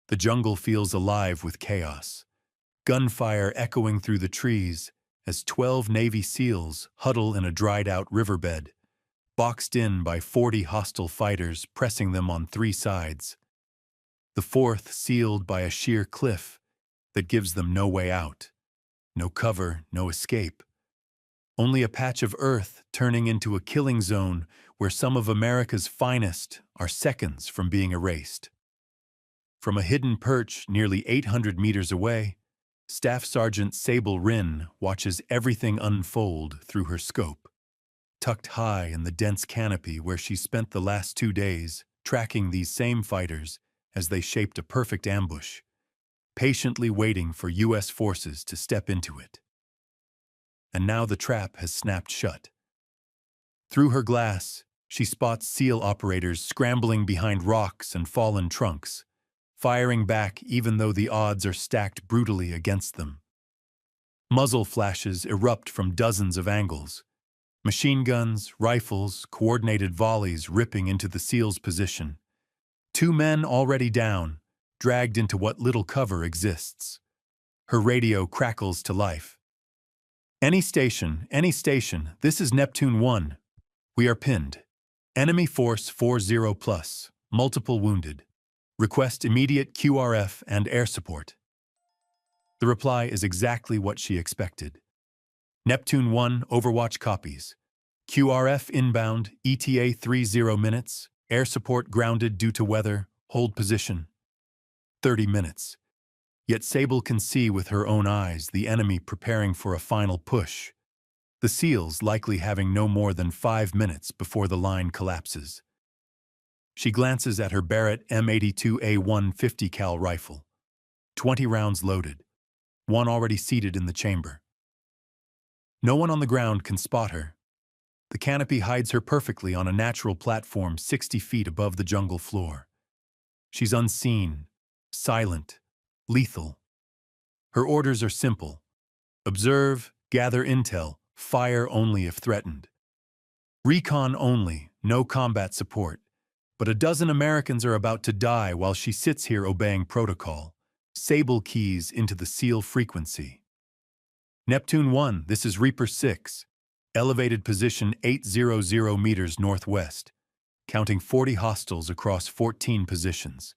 The jungle feels alive with chaos. Gunfire echoing through the trees as 12 Navy SEALs huddle in a dried-out riverbed, boxed in by 40 hostile fighters pressing them on three sides. The fourth sealed by a sheer cliff that gives them no way out. No cover, no escape. Only a patch of earth turning into a killing zone where some of America's finest are seconds from being erased. From a hidden perch nearly 800 meters away, Staff Sergeant Sable Ryn watches everything unfold through her scope. Tucked high in the dense canopy where she spent the last 2 days, tracking these same fighters as they shaped a perfect ambush, patiently waiting for U.S. forces to step into it. And now the trap has snapped shut. Through her glass, she spots SEAL operators scrambling behind rocks and fallen trunks, firing back even though the odds are stacked brutally against them. Muzzle flashes erupt from dozens of angles. Machine guns, rifles, coordinated volleys ripping into the SEAL's position. 2 men already down, dragged into what little cover exists. Her radio crackles to life. Any station, this is Neptune 1. We are pinned. Enemy force 40 plus, multiple wounded. Request immediate QRF and air support. The reply is exactly what she expected. Neptune 1 Overwatch copies. QRF inbound, ETA 30 minutes, air support grounded due to weather, hold position. 30 minutes. Yet Sable can see with her own eyes the enemy preparing for a final push. The SEALs likely having no more than 5 minutes before the line collapses. She glances at her Barrett M82A1 50 cal rifle. 20 rounds loaded. One already seated in the chamber. No one on the ground can spot her. The canopy hides her perfectly on a natural platform 60 feet above the jungle floor. She's unseen, silent, lethal. Her orders are simple. Observe, gather intel, fire only if threatened. Recon only, no combat support. But a dozen Americans are about to die while she sits here obeying protocol. Sable keys into the SEAL frequency. Neptune 1, this is Reaper 6. Elevated position 800 meters northwest. Counting 40 hostiles across 14 positions.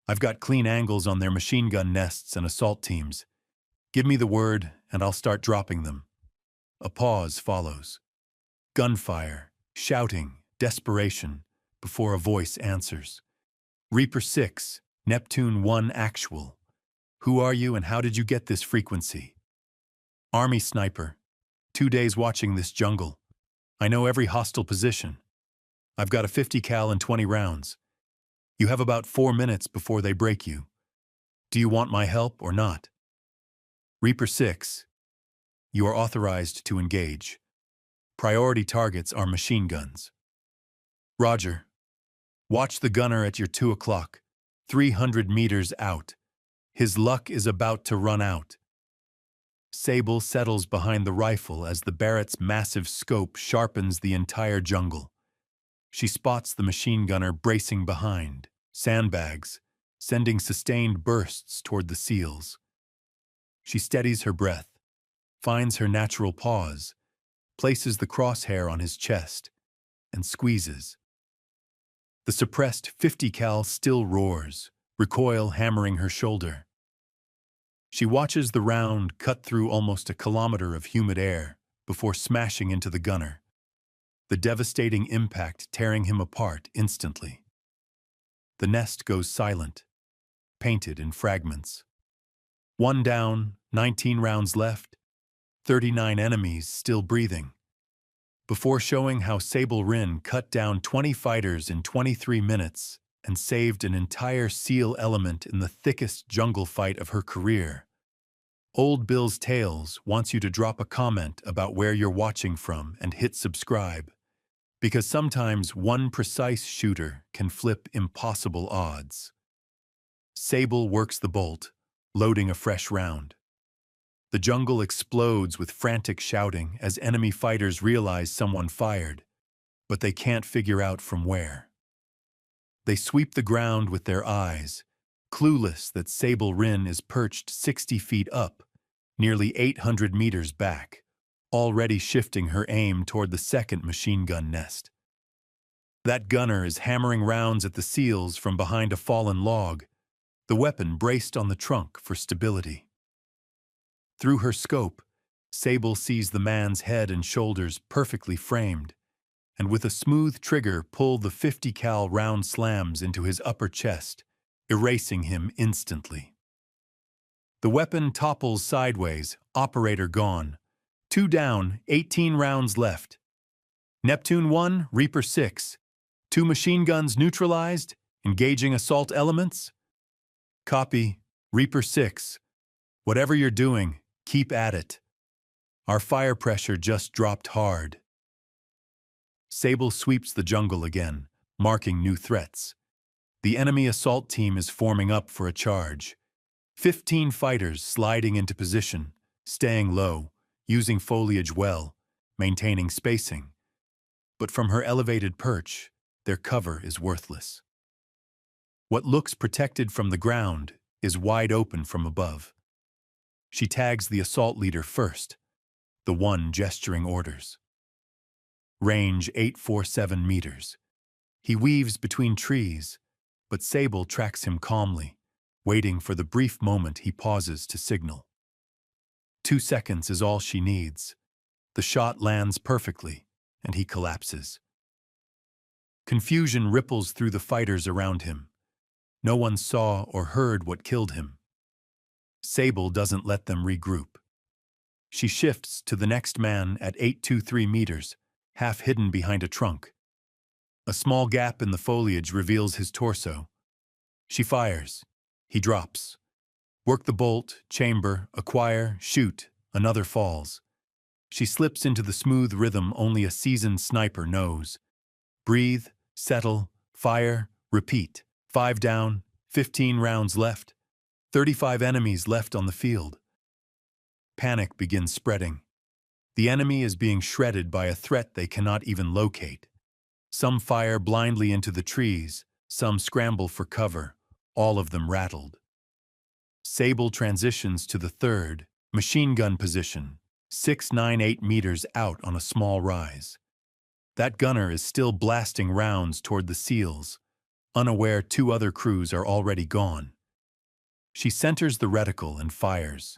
I've got clean angles on their machine gun nests and assault teams. Give me the word, and I'll start dropping them. A pause follows. Gunfire, shouting, desperation, before a voice answers. Reaper 6, Neptune 1 actual. Who are you and how did you get this frequency? Army sniper. 2 days watching this jungle. I know every hostile position. I've got a 50 cal and 20 rounds. You have about 4 minutes before they break you. Do you want my help or not? Reaper 6. You are authorized to engage. Priority targets are machine guns. Roger. Watch the gunner at your 2 o'clock, 300 meters out. His luck is about to run out. Sable settles behind the rifle as the Barrett's massive scope sharpens the entire jungle. She spots the machine gunner bracing behind, sandbags, sending sustained bursts toward the SEALs. She steadies her breath, finds her natural pause, places the crosshair on his chest, and squeezes. The suppressed 50 cal still roars, recoil hammering her shoulder. She watches the round cut through almost a kilometer of humid air before smashing into the gunner, the devastating impact tearing him apart instantly. The nest goes silent, painted in fragments. 1 down, 19 rounds left, 39 enemies still breathing. Before showing how Sable Ryn cut down 20 fighters in 23 minutes and saved an entire SEAL element in the thickest jungle fight of her career, Old Bill's Tales wants you to drop a comment about where you're watching from and hit subscribe, because sometimes one precise shooter can flip impossible odds. Sable works the bolt, loading a fresh round. The jungle explodes with frantic shouting as enemy fighters realize someone fired, but they can't figure out from where. They sweep the ground with their eyes, clueless that Sable Rin is perched 60 feet up, nearly 800 meters back, already shifting her aim toward the second machine gun nest. That gunner is hammering rounds at the seals from behind a fallen log, the weapon braced on the trunk for stability. Through her scope, Sable sees the man's head and shoulders perfectly framed, and with a smooth trigger pull the 50 cal round slams into his upper chest, erasing him instantly. The weapon topples sideways, operator gone. 2 down, 18 rounds left. Neptune 1, Reaper 6. 2 machine guns neutralized, engaging assault elements. Copy, Reaper 6. Whatever you're doing, keep at it. Our fire pressure just dropped hard. Sable sweeps the jungle again, marking new threats. The enemy assault team is forming up for a charge. 15 fighters sliding into position, staying low, using foliage well, maintaining spacing. But from her elevated perch, their cover is worthless. What looks protected from the ground is wide open from above. She tags the assault leader first, the one gesturing orders. Range 847 meters. He weaves between trees, but Sable tracks him calmly, waiting for the brief moment he pauses to signal. 2 seconds is all she needs. The shot lands perfectly, and he collapses. Confusion ripples through the fighters around him. No one saw or heard what killed him. Sable doesn't let them regroup. She shifts to the next man at 823 meters, half hidden behind a trunk. A small gap in the foliage reveals his torso. She fires. He drops. Work the bolt, chamber, acquire, shoot. Another falls. She slips into the smooth rhythm only a seasoned sniper knows. Breathe, settle, fire, repeat. 5 down, 15 rounds left. 35 enemies left on the field. Panic begins spreading. The enemy is being shredded by a threat they cannot even locate. Some fire blindly into the trees, some scramble for cover, all of them rattled. Sable transitions to the third, machine gun position, 698 meters out on a small rise. That gunner is still blasting rounds toward the seals, unaware 2 other crews are already gone. She centers the reticle and fires.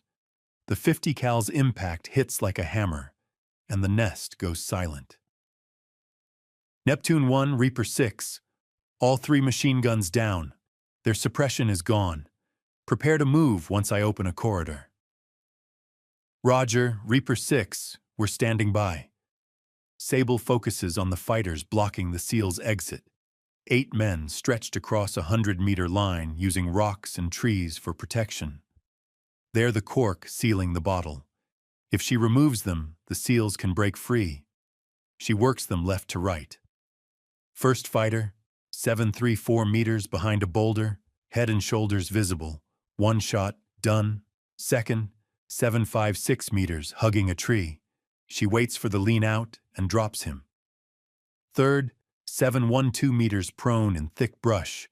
The 50 cal's impact hits like a hammer, and the nest goes silent. Neptune 1, Reaper 6. All 3 machine guns down. Their suppression is gone. Prepare to move once I open a corridor. Roger, Reaper 6. We're standing by. Sable focuses on the fighters blocking the SEAL's exit. 8 men stretched across a 100-meter line using rocks and trees for protection. They're the cork sealing the bottle. If she removes them, the SEALs can break free. She works them left to right. First fighter, 734 meters behind a boulder, head and shoulders visible. 1 shot, done. Second, 756 meters, hugging a tree. She waits for the lean out and drops him. Third, 712 meters prone in thick brush.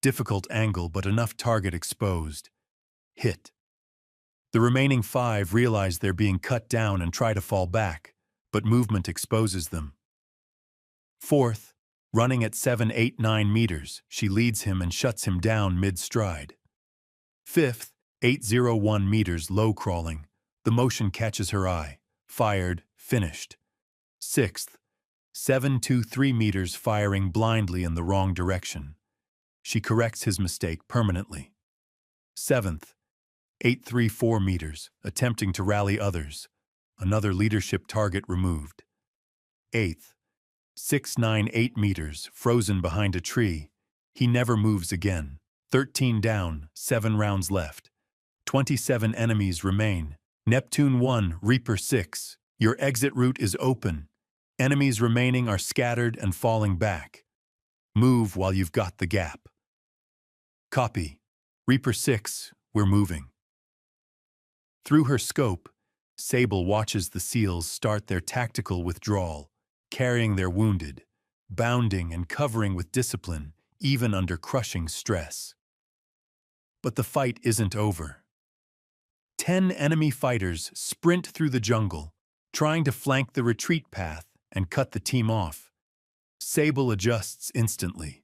Difficult angle but enough target exposed. Hit. The remaining 5 realize they're being cut down and try to fall back, but movement exposes them. Fourth, running at 789 meters, she leads him and shuts him down mid-stride. Fifth, 801 meters low crawling. The motion catches her eye. Fired, finished. Sixth, 723 meters firing blindly in the wrong direction. She corrects his mistake permanently. Seventh, 834 meters, attempting to rally others. Another leadership target removed. Eighth, 698 meters, frozen behind a tree. He never moves again. 13 down, 7 rounds left. 27 enemies remain. Neptune 1, Reaper 6. Your exit route is open. Enemies remaining are scattered and falling back. Move while you've got the gap. Copy. Reaper 6, we're moving. Through her scope, Sable watches the SEALs start their tactical withdrawal, carrying their wounded, bounding and covering with discipline, even under crushing stress. But the fight isn't over. 10 enemy fighters sprint through the jungle, trying to flank the retreat path and cut the team off. Sable adjusts instantly.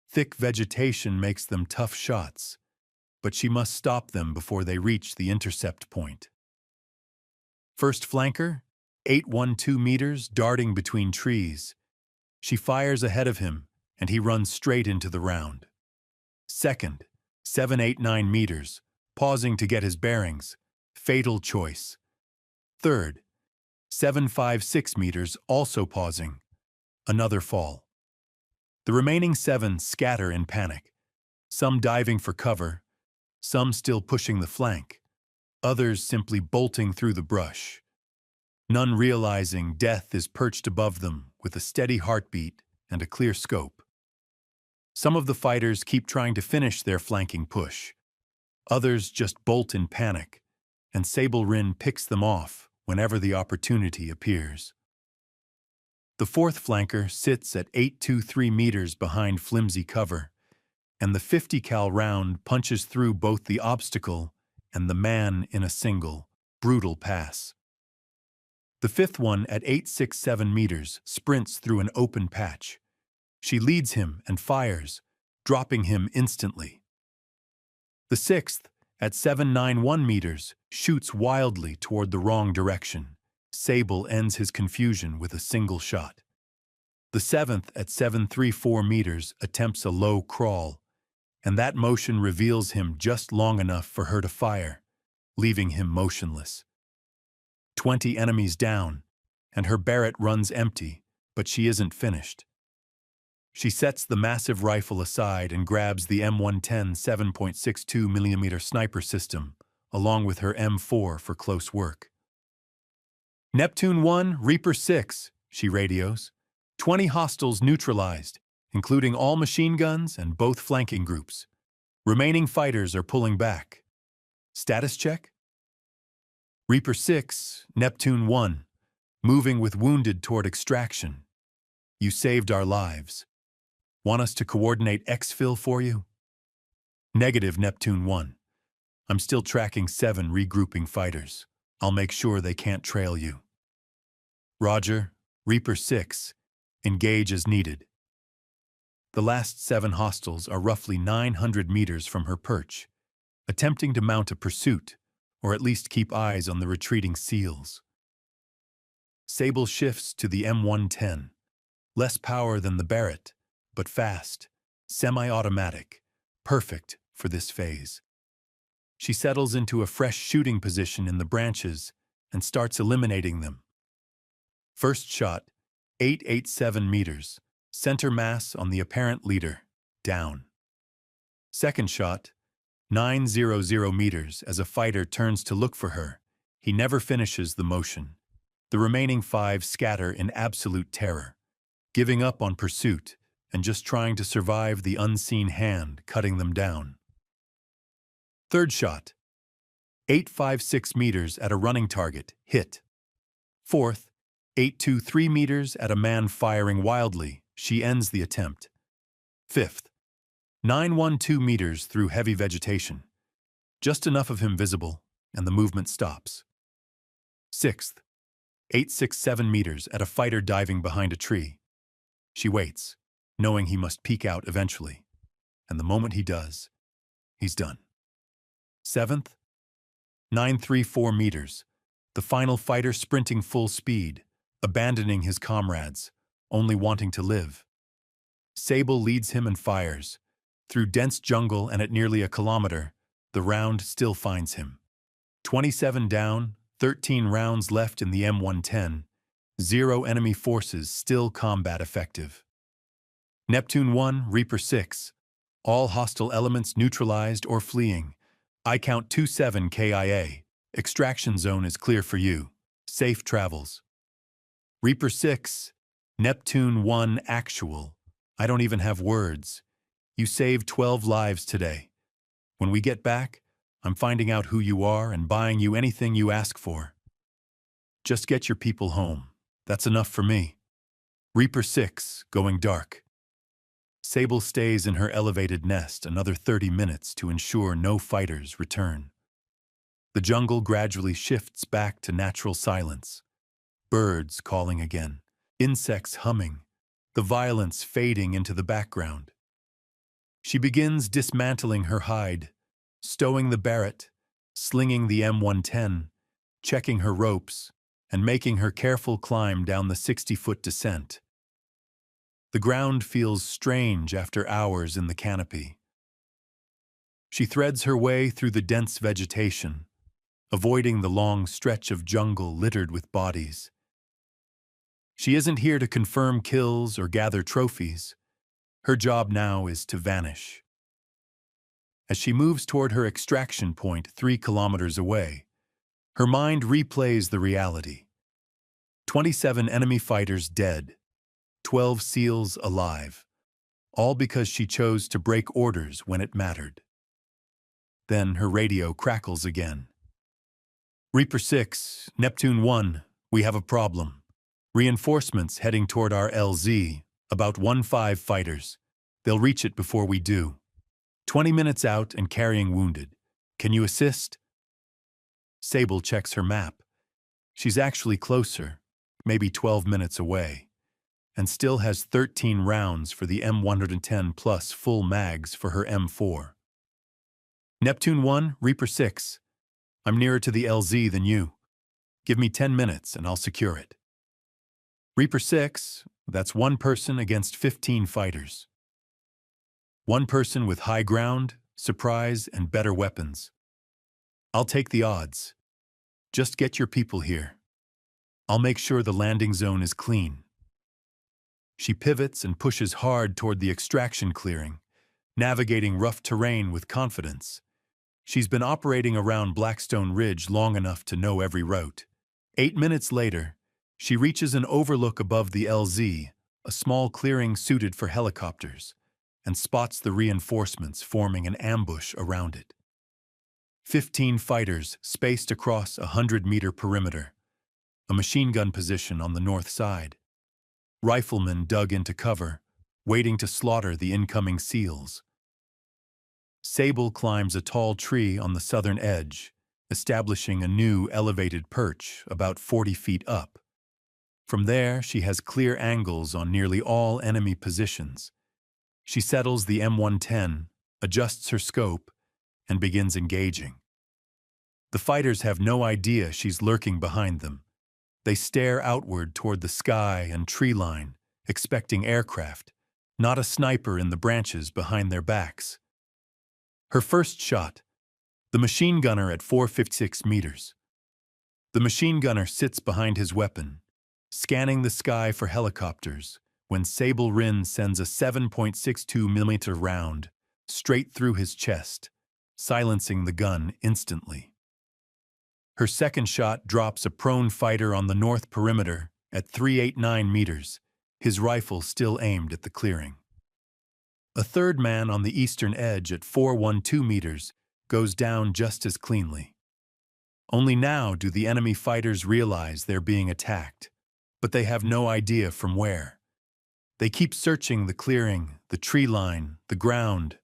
Thick vegetation makes them tough shots, but she must stop them before they reach the intercept point. First flanker, 812 meters, darting between trees. She fires ahead of him, and he runs straight into the round. Second, 789 meters, pausing to get his bearings. Fatal choice. Third, 756 meters, also pausing. Another fall. The remaining 7 scatter in panic, some diving for cover, some still pushing the flank, others simply bolting through the brush. None realizing death is perched above them with a steady heartbeat and a clear scope. Some of the fighters keep trying to finish their flanking push. Others just bolt in panic, and Sable Rin picks them off whenever the opportunity appears. The fourth flanker sits at 823 meters behind flimsy cover, and the 50 cal round punches through both the obstacle and the man in a single, brutal pass. The fifth one at 867 meters sprints through an open patch. She leads him and fires, dropping him instantly. The sixth, at 791 meters, shoots wildly toward the wrong direction. Sable ends his confusion with a single shot. The seventh, at 734 meters, attempts a low crawl, and that motion reveals him just long enough for her to fire, leaving him motionless. 20 enemies down, and her Barrett runs empty, but she isn't finished. She sets the massive rifle aside and grabs the M110 7.62mm sniper system, along with her M4 for close work. Neptune 1, Reaper 6, she radios. 20 hostiles neutralized, including all machine guns and both flanking groups. Remaining fighters are pulling back. Status check? Reaper 6, Neptune 1, moving with wounded toward extraction. You saved our lives. Want us to coordinate exfil for you? Negative, Neptune 1. I'm still tracking 7 regrouping fighters. I'll make sure they can't trail you. Roger, Reaper 6. Engage as needed. The last 7 hostiles are roughly 900 meters from her perch, attempting to mount a pursuit, or at least keep eyes on the retreating SEALs. Sable shifts to the M110. Less power than the Barrett, but fast, semi-automatic, perfect for this phase. She settles into a fresh shooting position in the branches and starts eliminating them. First shot, 887 meters, center mass on the apparent leader, down. Second shot, 900 meters as a fighter turns to look for her. He never finishes the motion. The remaining 5 scatter in absolute terror, giving up on pursuit and just trying to survive the unseen hand cutting them down. Third shot, 856 meters at a running target, hit. Fourth, 823 meters at a man firing wildly, she ends the attempt. Fifth, 912 meters through heavy vegetation. Just enough of him visible, and the movement stops. Sixth, 867 meters at a fighter diving behind a tree. She waits, knowing he must peek out eventually, and the moment he does, he's done. Seventh, 934 meters, the final fighter sprinting full speed, abandoning his comrades, only wanting to live. Sable leads him and fires. Through dense jungle and at nearly a kilometer, the round still finds him. 27 down, 13 rounds left in the M110, 0 enemy forces still combat effective. Neptune 1, Reaper 6, all hostile elements neutralized or fleeing. I count 27 KIA. Extraction zone is clear for you. Safe travels. Reaper 6, Neptune 1 actual. I don't even have words. You saved 12 lives today. When we get back, I'm finding out who you are and buying you anything you ask for. Just get your people home. That's enough for me. Reaper 6, going dark. Sable stays in her elevated nest another 30 minutes to ensure no fighters return. The jungle gradually shifts back to natural silence. Birds calling again, insects humming, the violence fading into the background. She begins dismantling her hide, stowing the Barrett, slinging the M110, checking her ropes, and making her careful climb down the 60-foot descent. The ground feels strange after hours in the canopy. She threads her way through the dense vegetation, avoiding the long stretch of jungle littered with bodies. She isn't here to confirm kills or gather trophies. Her job now is to vanish. As she moves toward her extraction point 3 kilometers away, her mind replays the reality. 27 enemy fighters dead, 12 SEALs alive, all because she chose to break orders when it mattered. Then her radio crackles again. Reaper 6, Neptune 1, we have a problem. Reinforcements heading toward our LZ, about 15 fighters. They'll reach it before we do. 20 minutes out and carrying wounded. Can you assist? Sable checks her map. She's actually closer, maybe 12 minutes away, and still has 13 rounds for the M110 plus full mags for her M4. Neptune 1, Reaper 6. I'm nearer to the LZ than you. Give me 10 minutes and I'll secure it. Reaper 6, that's one person against 15 fighters. One person with high ground, surprise, and better weapons. I'll take the odds. Just get your people here. I'll make sure the landing zone is clean. She pivots and pushes hard toward the extraction clearing, navigating rough terrain with confidence. She's been operating around Blackstone Ridge long enough to know every route. 8 minutes later, she reaches an overlook above the LZ, a small clearing suited for helicopters, and spots the reinforcements forming an ambush around it. 15 fighters spaced across a 100-meter perimeter, a machine gun position on the north side. Riflemen dug into cover, waiting to slaughter the incoming SEALs. Sable climbs a tall tree on the southern edge, establishing a new elevated perch about 40 feet up. From there, she has clear angles on nearly all enemy positions. She settles the M110, adjusts her scope, and begins engaging. The fighters have no idea she's lurking behind them. They stare outward toward the sky and tree line, expecting aircraft, not a sniper in the branches behind their backs. Her first shot, the machine gunner at 456 meters. The machine gunner sits behind his weapon, scanning the sky for helicopters, when Sable Rin sends a 7.62 millimeter round straight through his chest, silencing the gun instantly. Her second shot drops a prone fighter on the north perimeter at 389 meters, his rifle still aimed at the clearing. A third man on the eastern edge at 412 meters goes down just as cleanly. Only now do the enemy fighters realize they're being attacked, but they have no idea from where. They keep searching the clearing, the tree line, the ground,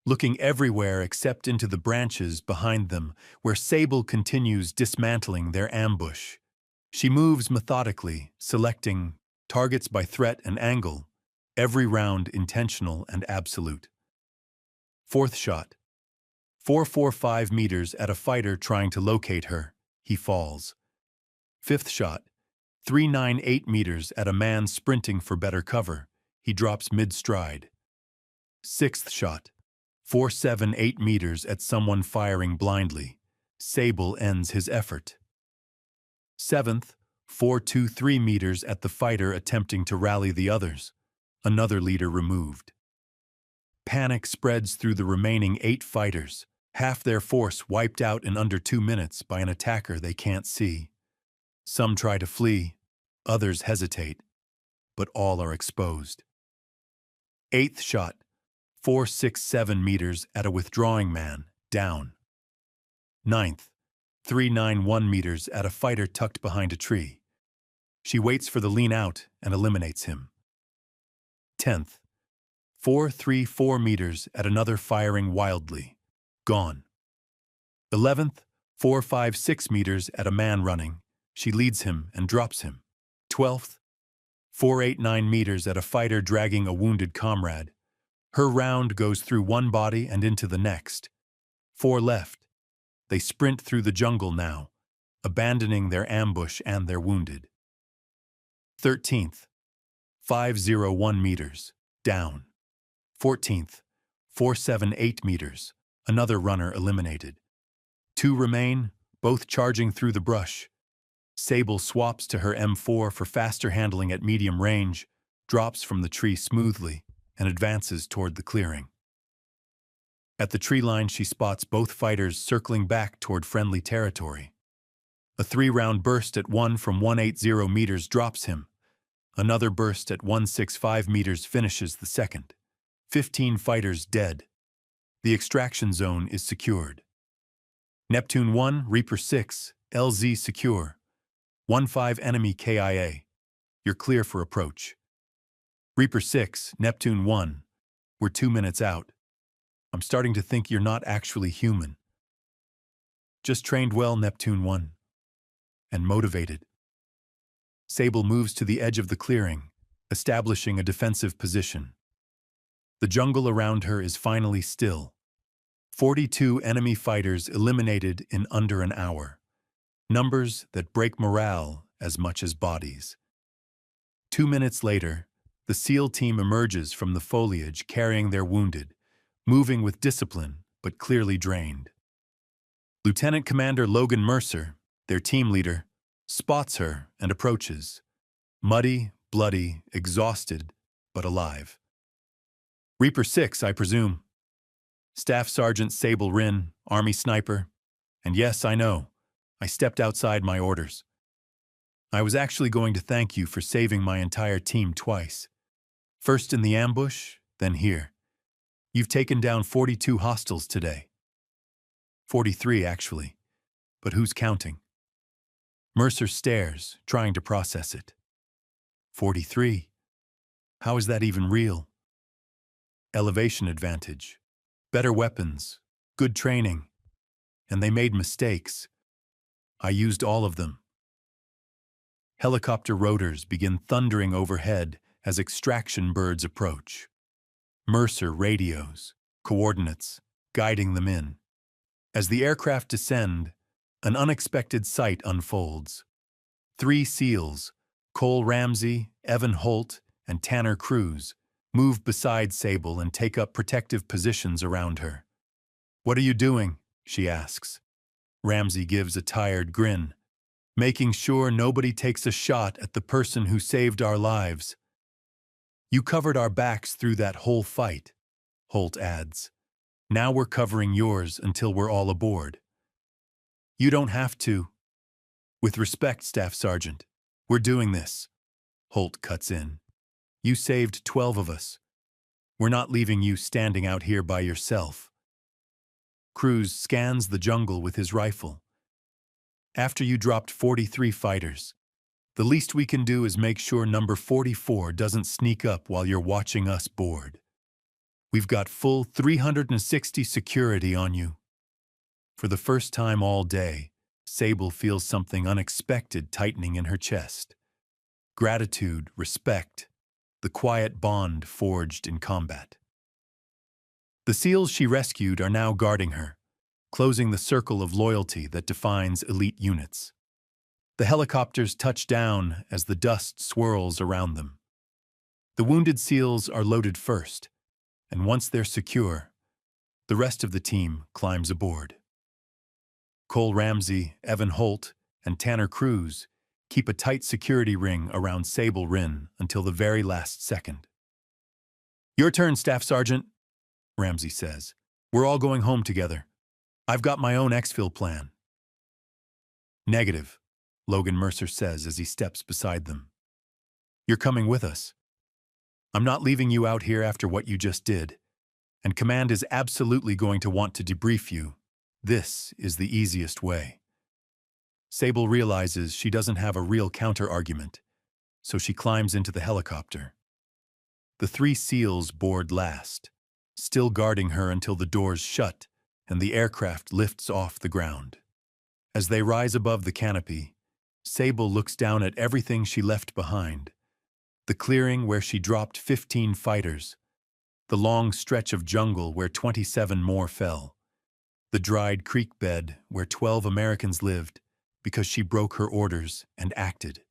looking everywhere except into the branches behind them, where Sable continues dismantling their ambush. She moves methodically, selecting targets by threat and angle, every round intentional and absolute. Fourth shot. 445 meters at a fighter trying to locate her. He falls. Fifth shot. 398 meters at a man sprinting for better cover. He drops mid-stride. Sixth shot. 478 meters at someone firing blindly. Sable ends his effort. Seventh, 423 meters at the fighter attempting to rally the others. Another leader removed. Panic spreads through the remaining 8 fighters, half their force wiped out in under 2 minutes by an attacker they can't see. Some try to flee, others hesitate, but all are exposed. Eighth shot. 467 meters at a withdrawing man, down. Ninth, 391 meters at a fighter tucked behind a tree. She waits for the lean out and eliminates him. 10th, 434 meters at another firing wildly. Gone. 11th, 456 meters at a man running. She leads him and drops him. 12th, 489 meters at a fighter dragging a wounded comrade. Her round goes through one body and into the next. 4 left. They sprint through the jungle now, abandoning their ambush and their wounded. 13th, 501 meters, down. 14th, 478 meters, another runner eliminated. 2 remain, both charging through the brush. Sable swaps to her M4 for faster handling at medium range, drops from the tree smoothly, and advances toward the clearing. At the tree line, she spots both fighters circling back toward friendly territory. A 3-round burst at 1 from 180 meters drops him. Another burst at 165 meters finishes the second. 15 fighters dead. The extraction zone is secured. Neptune 1, Reaper 6, LZ secure. 1-5 enemy KIA. You're clear for approach. Reaper 6, Neptune 1. We're 2 minutes out. I'm starting to think you're not actually human. Just trained well, Neptune 1. And motivated. Sable moves to the edge of the clearing, establishing a defensive position. The jungle around her is finally still. 42 enemy fighters eliminated in under an hour. Numbers that break morale as much as bodies. 2 minutes later, the SEAL team emerges from the foliage carrying their wounded, moving with discipline but clearly drained. Lieutenant Commander Logan Mercer, their team leader, spots her and approaches. Muddy, bloody, exhausted, but alive. Reaper 6, I presume. Staff Sergeant Sable Rin, Army sniper. And yes, I know, I stepped outside my orders. I was actually going to thank you for saving my entire team twice. First in the ambush, then here. You've taken down 42 hostiles today. 43, actually. But who's counting? Mercer stares, trying to process it. 43. How is that even real? Elevation advantage. Better weapons. Good training. And they made mistakes. I used all of them. Helicopter rotors begin thundering overhead as extraction birds approach. Mercer radios, coordinates, guiding them in. As the aircraft descend, an unexpected sight unfolds. 3 SEALs, Cole Ramsey, Evan Holt, and Tanner Cruz, move beside Sable and take up protective positions around her. "What are you doing?" she asks. Ramsey gives a tired grin, making sure nobody takes a shot at the person who saved our lives. "You covered our backs through that whole fight," Holt adds. "Now we're covering yours until we're all aboard." "You don't have to." "With respect, Staff Sergeant, we're doing this," Holt cuts in. "You saved 12 of us. We're not leaving you standing out here by yourself." Cruz scans the jungle with his rifle. "After you dropped 43 fighters, the least we can do is make sure number 44 doesn't sneak up while you're watching us board. We've got full 360 security on you." For the first time all day, Sable feels something unexpected tightening in her chest. Gratitude, respect, the quiet bond forged in combat. The SEALs she rescued are now guarding her, closing the circle of loyalty that defines elite units. The helicopters touch down as the dust swirls around them. The wounded SEALs are loaded first, and once they're secure, the rest of the team climbs aboard. Cole Ramsey, Evan Holt, and Tanner Cruz keep a tight security ring around Sable Rin until the very last second. "Your turn, Staff Sergeant," Ramsey says. "We're all going home together. I've got my own exfil plan." "Negative," Logan Mercer says as he steps beside them. "You're coming with us. I'm not leaving you out here after what you just did, and Command is absolutely going to want to debrief you. This is the easiest way." Sable realizes she doesn't have a real counter-argument, so she climbs into the helicopter. The 3 SEALs board last, still guarding her until the doors shut and the aircraft lifts off the ground. As they rise above the canopy, Sable looks down at everything she left behind. The clearing where she dropped 15 fighters, the long stretch of jungle where 27 more fell, the dried creek bed where 12 Americans lived because she broke her orders and acted.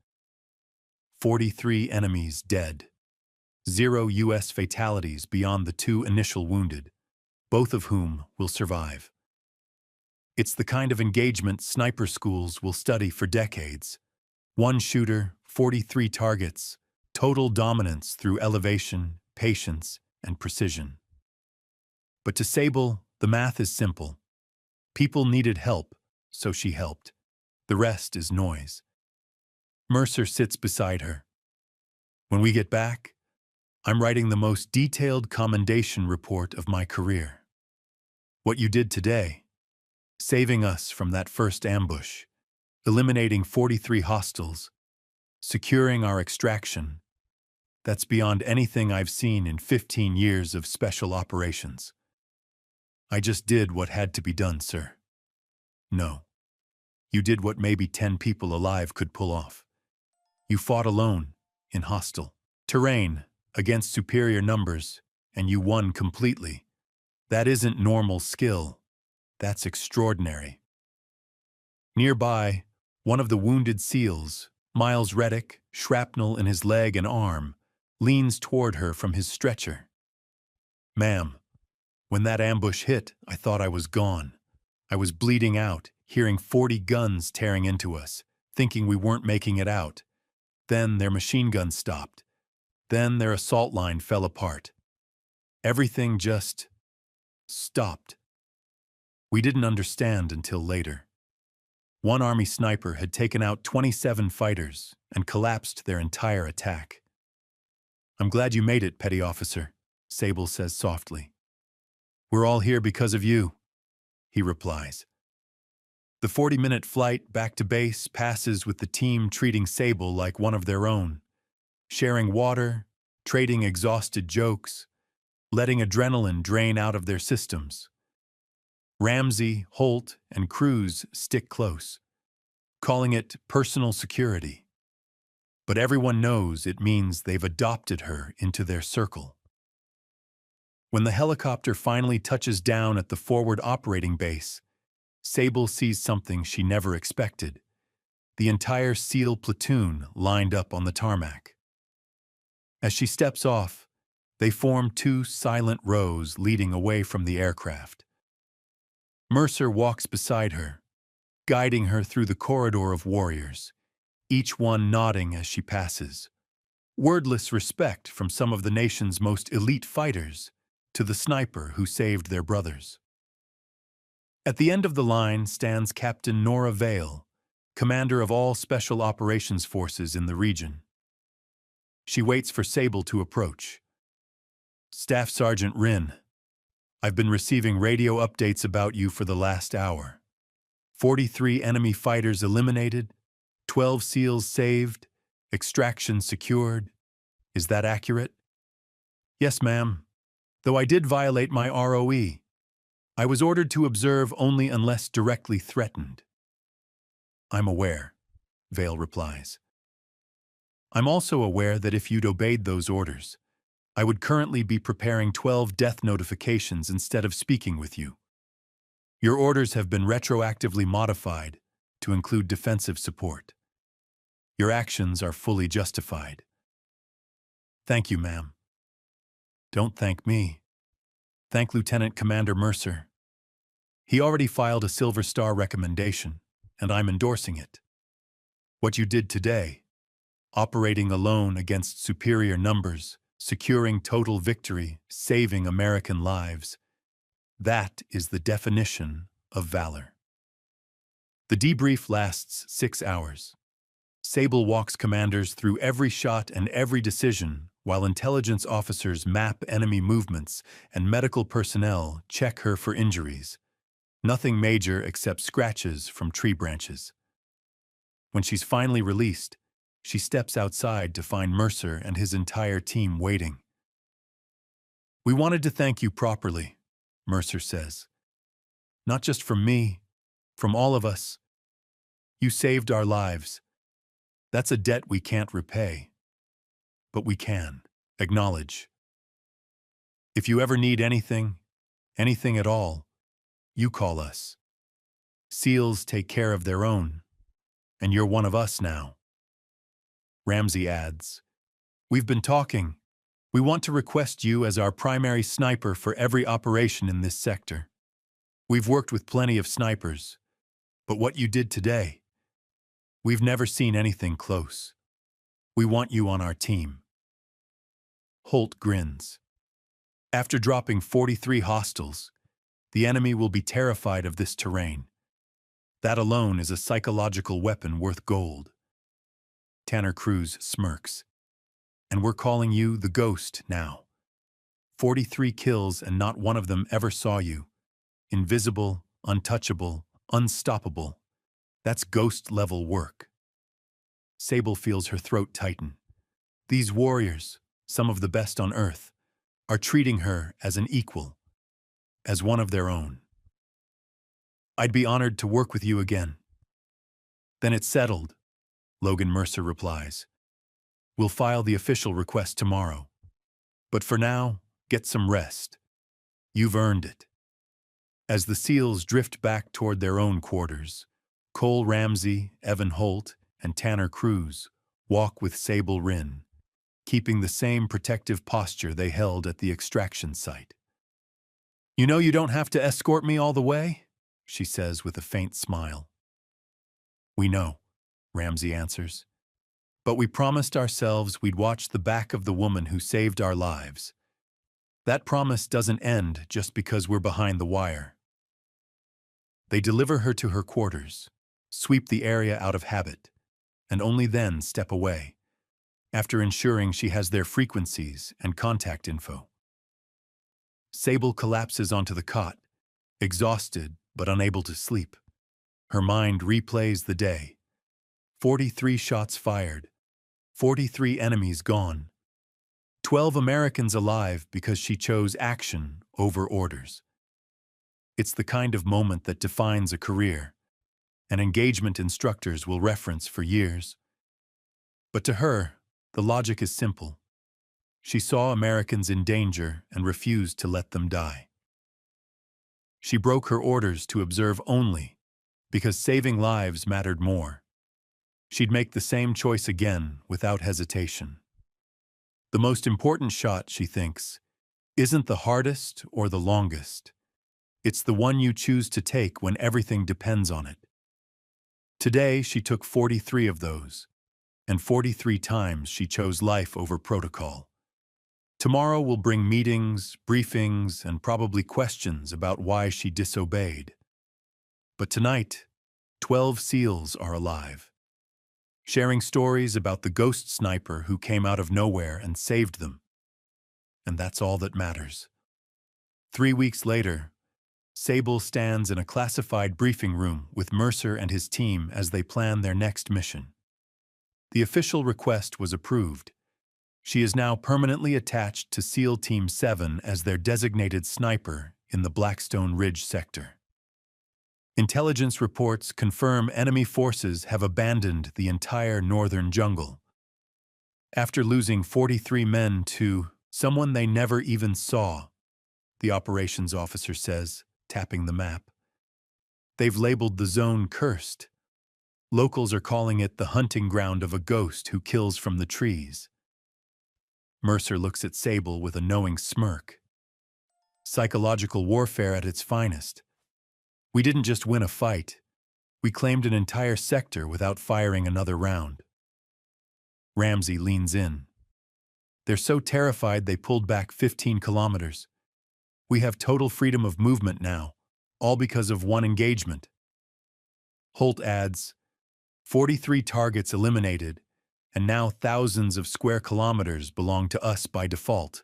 43 enemies dead. 0 U.S. fatalities beyond the 2 initial wounded, both of whom will survive. It's the kind of engagement sniper schools will study for decades. 1 shooter, 43 targets, total dominance through elevation, patience, and precision. But to Sable, the math is simple. People needed help, so she helped. The rest is noise. Mercer sits beside her. When we get back, I'm writing the most detailed commendation report of my career. What you did today, saving us from that first ambush, eliminating 43 hostiles, securing our extraction, that's beyond anything I've seen in 15 years of special operations. I just did what had to be done, sir. No. You did what maybe 10 people alive could pull off. You fought alone, in hostile terrain, against superior numbers, and you won completely. That isn't normal skill. That's extraordinary. Nearby, one of the wounded SEALs, Miles Reddick, shrapnel in his leg and arm, leans toward her from his stretcher. Ma'am, when that ambush hit, I thought I was gone. I was bleeding out, hearing 40 guns tearing into us, thinking we weren't making it out. Then their machine guns stopped. Then their assault line fell apart. Everything just stopped. We didn't understand until later. One Army sniper had taken out 27 fighters and collapsed their entire attack. I'm glad you made it, Petty Officer, Sable says softly. We're all here because of you, he replies. The 40-minute flight back to base passes with the team treating Sable like one of their own, sharing water, trading exhausted jokes, letting adrenaline drain out of their systems. Ramsey, Holt, and Cruz stick close, calling it personal security. But everyone knows it means they've adopted her into their circle. When the helicopter finally touches down at the forward operating base, Sable sees something she never expected. The entire SEAL platoon lined up on the tarmac. As she steps off, they form 2 silent rows leading away from the aircraft. Mercer walks beside her, guiding her through the corridor of warriors, each one nodding as she passes. Wordless respect from some of the nation's most elite fighters to the sniper who saved their brothers. At the end of the line stands Captain Nora Vale, commander of all Special Operations Forces in the region. She waits for Sable to approach. Staff Sergeant Wren, I've been receiving radio updates about you for the last hour. 43 enemy fighters eliminated, 12 SEALs saved, extraction secured. Is that accurate? Yes, ma'am. Though I did violate my ROE. I was ordered to observe only unless directly threatened. I'm aware, Vale replies. I'm also aware that if you'd obeyed those orders, I would currently be preparing 12 death notifications instead of speaking with you. Your orders have been retroactively modified to include defensive support. Your actions are fully justified. Thank you, ma'am. Don't thank me. Thank Lieutenant Commander Mercer. He already filed a Silver Star recommendation, and I'm endorsing it. What you did today, operating alone against superior numbers, securing total victory, saving American lives, that is the definition of valor. The debrief lasts 6 hours. Sable walks commanders through every shot and every decision, while intelligence officers map enemy movements and medical personnel check her for injuries. Nothing major except scratches from tree branches. When she's finally released, she steps outside to find Mercer and his entire team waiting. We wanted to thank you properly, Mercer says. Not just from me, from all of us. You saved our lives. That's a debt we can't repay. But we can acknowledge. If you ever need anything, anything at all, you call us. SEALs take care of their own, and you're one of us now. Ramsey adds, we've been talking. We want to request you as our primary sniper for every operation in this sector. We've worked with plenty of snipers, but what you did today, we've never seen anything close. We want you on our team. Holt grins. After dropping 43 hostiles, the enemy will be terrified of this terrain. That alone is a psychological weapon worth gold. Tanner Cruz smirks. And we're calling you the Ghost now. 43 kills and not one of them ever saw you. Invisible, untouchable, unstoppable. That's Ghost-level work. Sable feels her throat tighten. These warriors, some of the best on Earth, are treating her as an equal, as one of their own. I'd be honored to work with you again. Then it's settled, Logan Mercer replies. We'll file the official request tomorrow. But for now, get some rest. You've earned it. As the SEALs drift back toward their own quarters, Cole Ramsey, Evan Holt, and Tanner Cruz walk with Sable Ryn, keeping the same protective posture they held at the extraction site. You know you don't have to escort me all the way, she says with a faint smile. We know, Ramsey answers. But we promised ourselves we'd watch the back of the woman who saved our lives. That promise doesn't end just because we're behind the wire. They deliver her to her quarters, sweep the area out of habit, and only then step away, after ensuring she has their frequencies and contact info. Sable collapses onto the cot, exhausted but unable to sleep. Her mind replays the day. 43 shots fired, 43 enemies gone, 12 Americans alive because she chose action over orders. It's the kind of moment that defines a career, and engagement instructors will reference for years. But to her, the logic is simple. She saw Americans in danger and refused to let them die. She broke her orders to observe only because saving lives mattered more. She'd make the same choice again without hesitation. The most important shot, she thinks, isn't the hardest or the longest. It's the one you choose to take when everything depends on it. Today, she took 43 of those, and 43 times she chose life over protocol. Tomorrow will bring meetings, briefings, and probably questions about why she disobeyed. But tonight, 12 SEALs are alive, sharing stories about the ghost sniper who came out of nowhere and saved them. And that's all that matters. 3 weeks later, Sable stands in a classified briefing room with Mercer and his team as they plan their next mission. The official request was approved. She is now permanently attached to SEAL Team 7 as their designated sniper in the Blackstone Ridge sector. Intelligence reports confirm enemy forces have abandoned the entire northern jungle. After losing 43 men to someone they never even saw, the operations officer says, tapping the map. They've labeled the zone cursed. Locals are calling it the hunting ground of a ghost who kills from the trees. Mercer looks at Sable with a knowing smirk. Psychological warfare at its finest. We didn't just win a fight. We claimed an entire sector without firing another round. Ramsey leans in. They're so terrified they pulled back 15 kilometers. We have total freedom of movement now, all because of one engagement. Holt adds, 43 targets eliminated, and now thousands of square kilometers belong to us by default.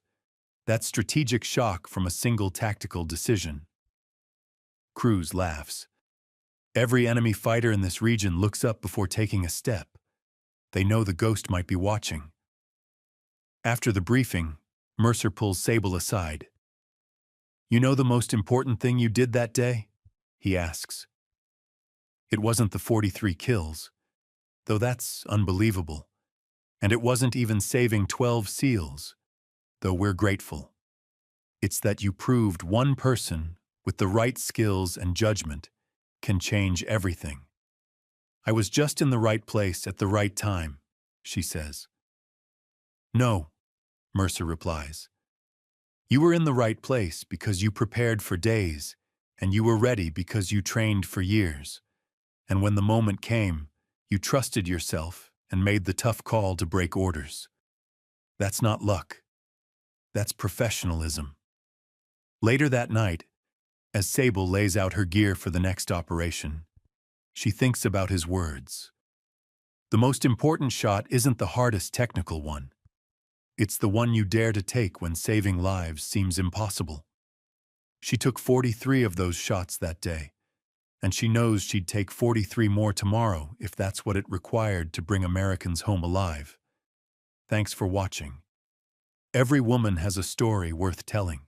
That's strategic shock from a single tactical decision. Cruz laughs. Every enemy fighter in this region looks up before taking a step. They know the ghost might be watching. After the briefing, Mercer pulls Sable aside. You know the most important thing you did that day? He asks. It wasn't the 43 kills, though that's unbelievable. And it wasn't even saving 12 SEALs, though we're grateful. It's that you proved one person with the right skills and judgment can change everything. I was just in the right place at the right time, she says. No, Mercer replies. You were in the right place because you prepared for days, and you were ready because you trained for years. And when the moment came, you trusted yourself and made the tough call to break orders. That's not luck. That's professionalism. Later that night, as Sable lays out her gear for the next operation, she thinks about his words. The most important shot isn't the hardest technical one. It's the one you dare to take when saving lives seems impossible. She took 43 of those shots that day, and she knows she'd take 43 more tomorrow if that's what it required to bring Americans home alive. Thanks for watching. Every woman has a story worth telling.